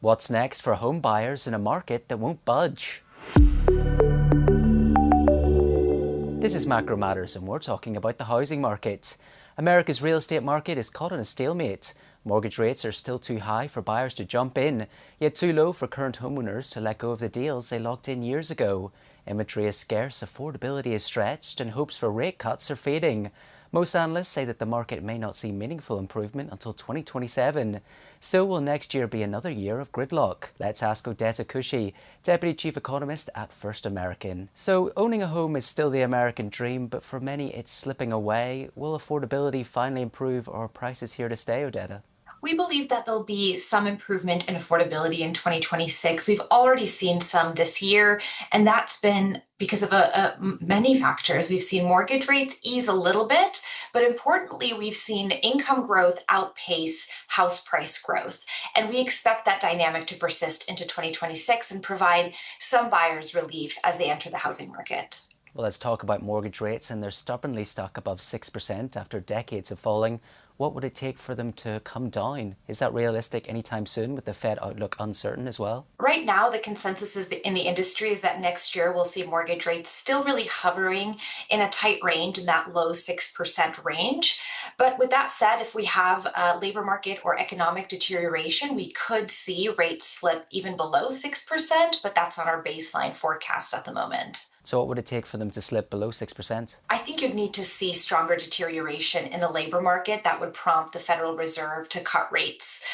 What's next for home buyers in a market that won't budge? This is Macro Matters, and we're talking about the housing market. America's real estate market is caught in a stalemate. Mortgage rates are still too high for buyers to jump in, yet too low for current homeowners to let go of the deals they locked in years ago. Inventory is scarce, affordability is stretched, and hopes for rate cuts are fading. Most analysts say that the market may not see meaningful improvement until 2027. So will next year be another year of gridlock? Let's ask Odeta Kushi, Deputy Chief Economist at First American. So owning a home is still the American dream, but for many it's slipping away. Will affordability finally improve, or are prices here to stay, Odeta? We believe that there'll be some improvement in affordability in 2026. We've already seen some this year, and that's been because of many factors. We've seen mortgage rates ease a little bit, but importantly, we've seen income growth outpace house price growth. And we expect that dynamic to persist into 2026 and provide some buyers relief as they enter the housing market. Well, let's talk about mortgage rates, and they're stubbornly stuck above 6% after decades of falling. What would it take for them to come down? Is that realistic anytime soon, with the Fed outlook uncertain as well? Right now, the consensus is in the industry is that next year we'll see mortgage rates still really hovering in a tight range, in that low 6% range. But with that said, if we have a labor market or economic deterioration, we could see rates slip even below 6%, but that's on our baseline forecast at the moment. So what would it take for them to slip below 6%? I think you'd need to see stronger deterioration in the labor market that would prompt the Federal Reserve to cut rates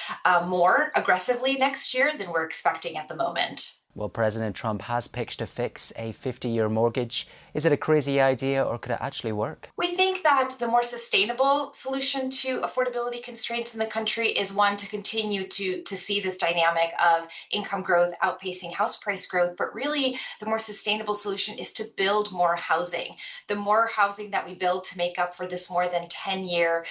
more aggressively next year than we're expecting at the moment. Well, President Trump has pitched to fix a 50-year mortgage. Is it a crazy idea, or could it actually work? We think that the more sustainable solution to affordability constraints in the country is one to continue to see this dynamic of income growth outpacing house price growth. But really, the more sustainable solution is to build more housing. The more housing that we build to make up for this more than 10-year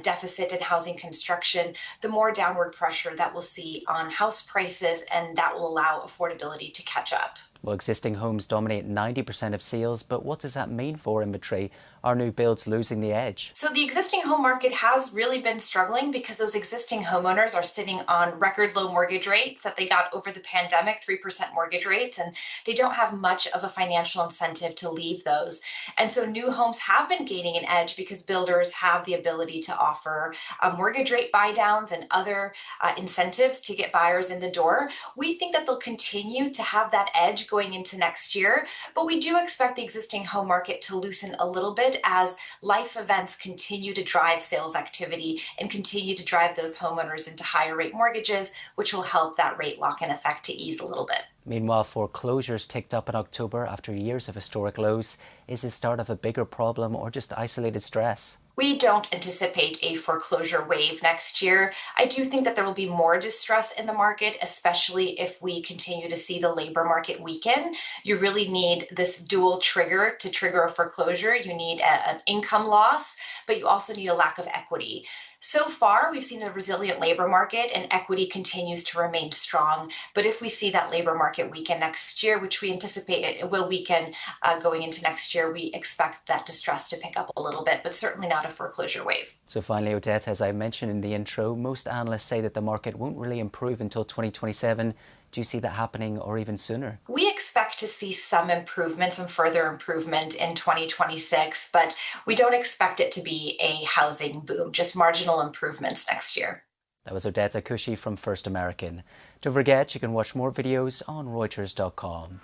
deficit in housing construction, the more downward pressure that we'll see on house prices, and that will allow affordability to catch up. Well, existing homes dominate 90% of sales, but what does that mean for inventory? Are new builds losing the edge? So the existing home market has really been struggling because those existing homeowners are sitting on record low mortgage rates that they got over the pandemic, 3% mortgage rates, and they don't have much of a financial incentive to leave those. And so new homes have been gaining an edge because builders have the ability to offer mortgage rate buy downs and other incentives to get buyers in the door. We think that they'll continue to have that edge going into next year, but we do expect the existing home market to loosen a little bit as life events continue to drive sales activity and continue to drive those homeowners into higher rate mortgages, which will help that rate lock-in effect to ease a little bit. Meanwhile, foreclosures ticked up in October after years of historic lows. Is this start of a bigger problem or just isolated stress? We don't anticipate a foreclosure wave next year. I do think that there will be more distress in the market, especially if we continue to see the labor market weaken. You really need this dual trigger to trigger a foreclosure. You need an income loss, but you also need a lack of equity. So far, we've seen a resilient labor market and equity continues to remain strong. But if we see that labor market weaken next year, which we anticipate it will weaken going into next year, we expect that distress to pick up a little bit, but certainly not a foreclosure wave. So finally, Odeta, as I mentioned in the intro, most analysts say that the market won't really improve until 2027. Do you see that happening, or even sooner? We expect to see some improvement, some further improvement in 2026, but we don't expect it to be a housing boom, just marginal improvements next year. That was Odeta Kushi from First American. Don't forget, you can watch more videos on Reuters.com.